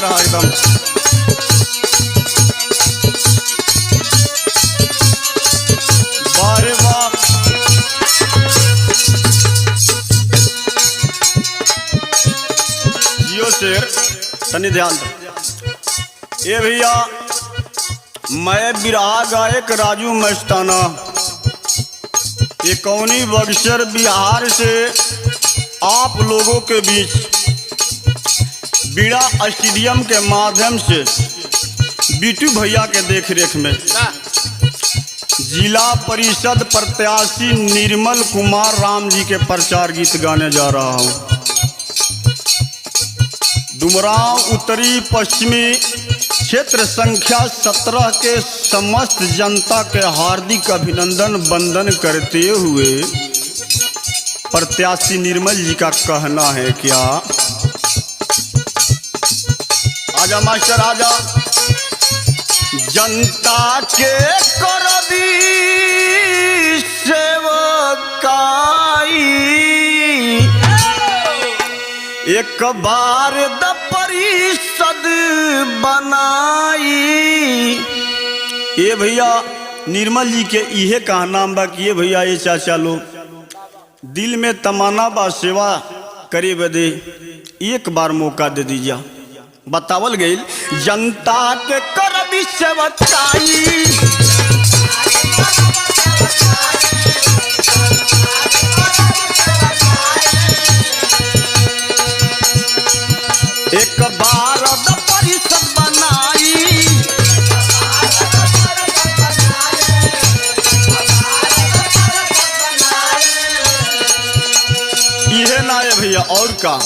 रहा एकदम। वाह रे वाह। जियो शेर तनी ध्यान दो। ए भैया, मैं बिरहा गायक राजू मस्ताना, ये कौनी बक्सर बिहार से आप लोगों के बीच बीड़ा स्टेडियम के माध्यम से बीटू भैया के देखरेख में जिला परिषद प्रत्याशी निर्मल कुमार राम जी के प्रचार गीत गाने जा रहा हूँ। डुमरांव उत्तरी पश्चिमी क्षेत्र संख्या 17 के समस्त जनता के हार्दिक अभिनंदन वंदन करते हुए प्रत्याशी निर्मल जी का कहना है क्या। आजा मास्टर आजा। जनता के करबी सेवकाई, एक बार द परिषद बनाई। ये भैया निर्मल जी के इहे कहना बा कि ये भैया ये चाचा लोग दिल में तमन्ना बा सेवा करे बदे एक बार मौका दे दीजिए। बतावल गई जनता के करबी सेवकाई, एक बार द परिषद बनाई। ये ना है भैया और का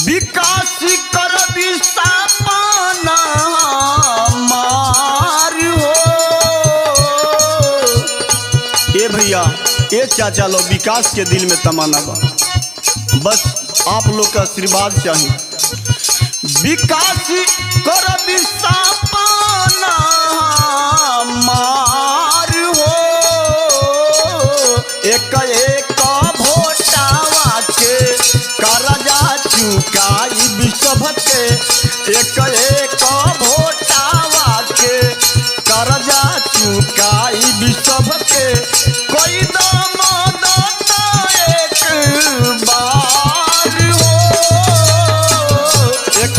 विकास करबी सपना मार हो। ये भैया ये चाचा लोग विकास के दिल में तमन्ना बा, बस आप लोग का आशीर्वाद चाहिए। विकास करबी सपना मार हो, एक एक भोटावा के करजा चुकाई विश्व के, एक एक भोटावा के करजा चुकाई विश्व के। कोई दामदत एक बार हो, एक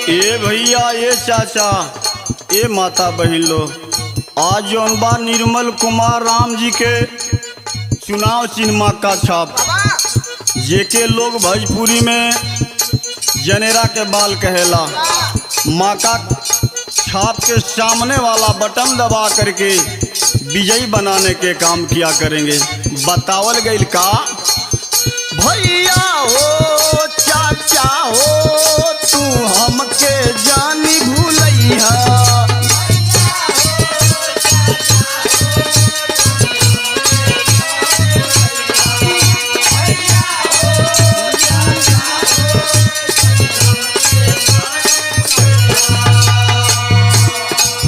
ए भैया ये चाचा ए माता बहन लोग, आज जौन बा निर्मल कुमार राम जी के चुनाव चिन्ह माँ का छाप, जेके लोग भोजपुरी में जनेरा के बाल कहेला, माँ का छाप के सामने वाला बटन दबा करके विजयी बनाने के काम किया करेंगे। बतावल गई का भैया हो चाचा हो तू हमके जानी भूलैया।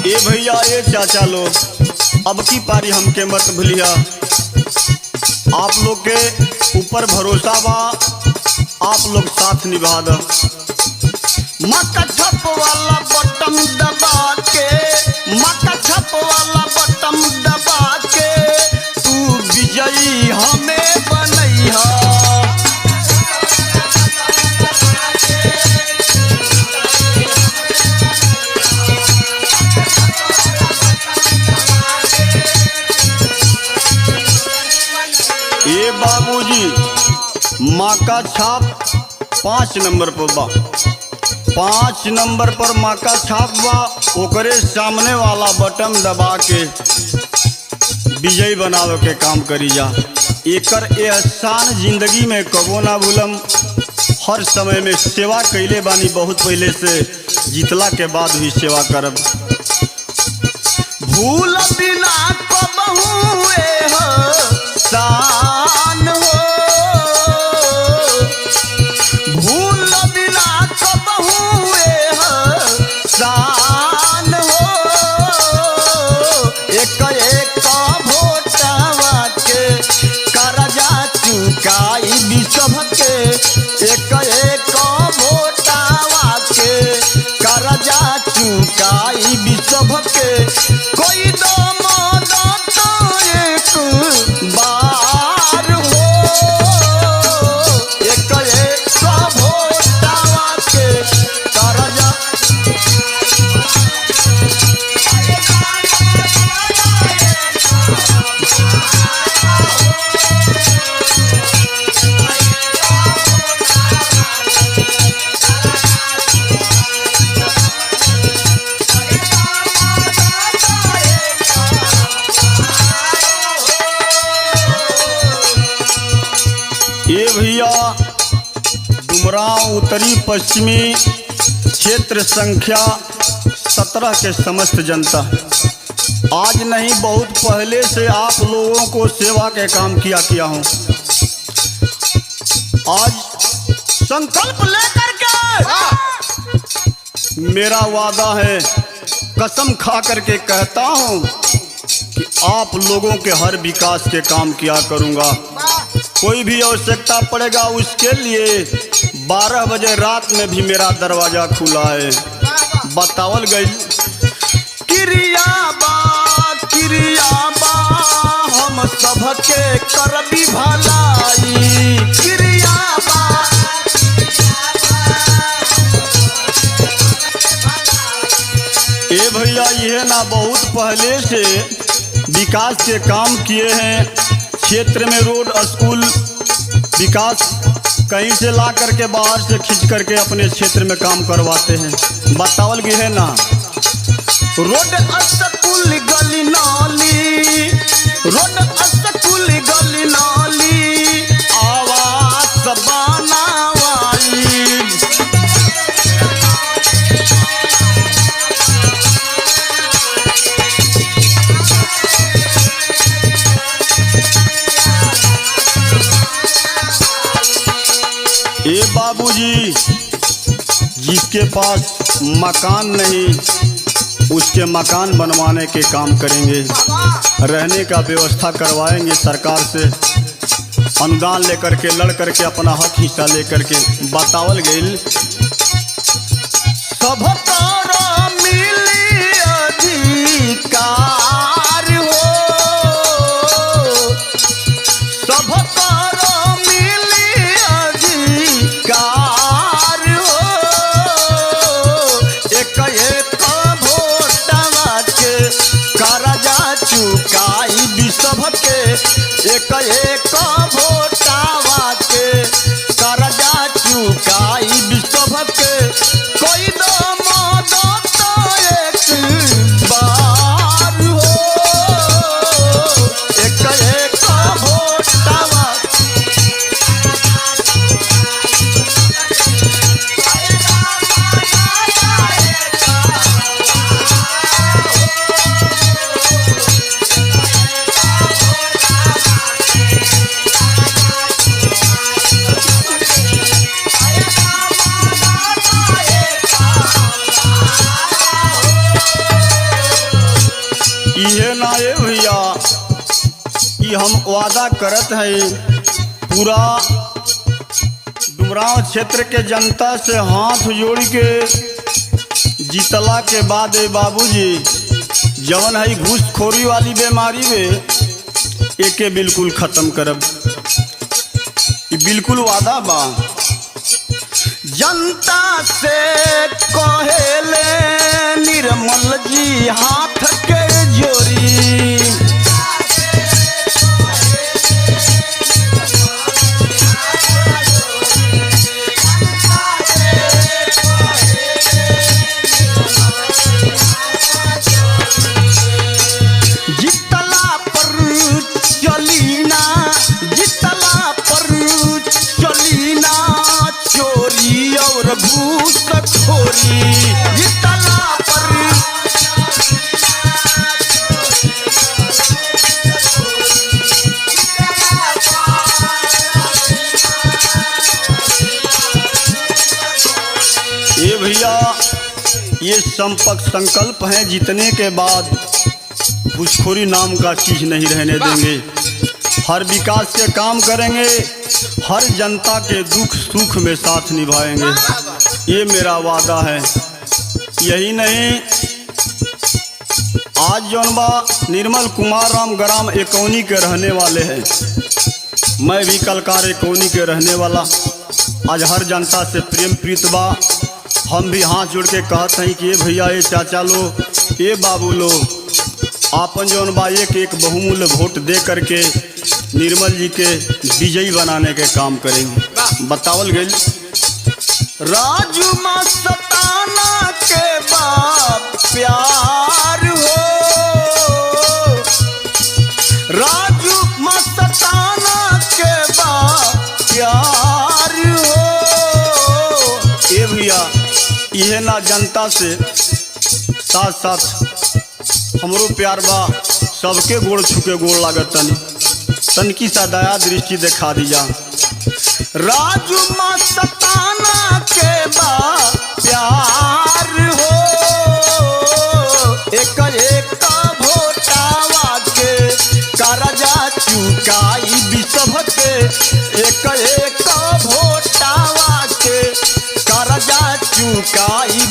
ए भैया ये चाचा लोग अब की पारी हमके मत भूलिया। आप लोग के ऊपर भरोसा बा, आप लोग साथ निभा दो। मक्का छप वाला बटन दबा के, मक्का छप वाला बटन दबा के तू विजयी हमें बनैहा। ये बाबूजी माँ का छाप 5 नंबर पर बा, 5 नंबर पर माँ का छाप बा, ओकरे सामने वाला बटन दबा के विजयी बनावे के काम करी जा। एकर एहसान जिंदगी में कबो ना भूलम। हर समय में सेवा कैले बानी, बहुत पहले से, जीतला के बाद भी सेवा करब। भूल बिना कबहू हो शान हो, भूल बिना कबहू हो शान हो। एक एक भोटवा के करजा चुकाई विश्व के, एक एक भोटवा के करजा चुकाई विश्व के। कोई दो मदद एक बार हो, एक एक भोटवा के करजा। ये भैया डुमरांव उत्तरी पश्चिमी क्षेत्र संख्या 17 के समस्त जनता, आज नहीं बहुत पहले से आप लोगों को सेवा के काम किया हूँ। आज संकल्प लेकर के मेरा वादा है, कसम खा करके कहता हूँ कि आप लोगों के हर विकास के काम किया करूँगा। कोई भी आवश्यकता पड़ेगा उसके लिए 12 बजे रात में भी मेरा दरवाजा खुला है। बतावल गई क्रिया बा हम सबके करबी भलाई, क्रिया बा। ए भैया ये ना बहुत पहले से विकास के काम किए हैं। क्षेत्र में रोड स्कूल विकास कहीं से ला करके बाहर से खींच करके अपने क्षेत्र में काम करवाते हैं। बतावल गई है ना रोड स्कूल गली नाली, रोड स्कूल गली नाली आवास बनावाई। ए बाबूजी, जिसके पास मकान नहीं उसके मकान बनवाने के काम करेंगे, रहने का व्यवस्था करवाएंगे सरकार से, अनुदान लेकर के लड़ करके अपना हक हिस्सा लेकर के। बतावल गई सबका मिली अधिकार हो, सबका चुकाई विश्व के, एक एक भोटवा के करजा चुकाई विश्व के। कोई दो मदद एक बार हो, एक एक भोटवा। ये ना ये भैया कि हम वादा करत हैं पूरा डुमरांव क्षेत्र के जनता से हाथ जोड़ के जीतला के बाद बाबूजी जवन है घूसखोरी वाली बीमारी में एके बिल्कुल खत्म करब, बिल्कुल वादा बा। जनता से कहेले निर्मल जी हाथ के जोड़ी, जितला पर चलीना, जितला पर चलीना चोरी और घूसखोरी, जितला पर ये संकल्प हैं जीतने के बाद घूसखोरी नाम का चीज नहीं रहने देंगे। हर विकास के काम करेंगे, हर जनता के दुख सुख में साथ निभाएंगे, ये मेरा वादा है। यही नहीं, आज जौन बा निर्मल कुमार राम ग्राम एकौनी के रहने वाले हैं। मैं भी कलकार एकौनी के रहने वाला। आज हर जनता से प्रेम प्रीत बा। हम भी हाथ जोड़ के कहते हैं कि ये भैया, ये चाचा लो, ये बाबू लो, आपन जौन बा एक बहुमूल्य वोट दे करके निर्मल जी के विजयी बनाने के काम करेंगे। बतावल गई राजू मस्ताना के बाप प्यार हो, राजू मस्ताना के बाप प्यार हो। ये भैया, यह ना जनता से साथ साथ हमरो प्यार बा। सबके गोड़ छुके गोड़ लागत तनकी सा दया दृष्टि दिखा दीजा। राजू मस्ताना के बा प्यार हो, एक एक भोटावा के करजा चुकाई बिसभ के, एक एक भोटावा के करजा चुकाई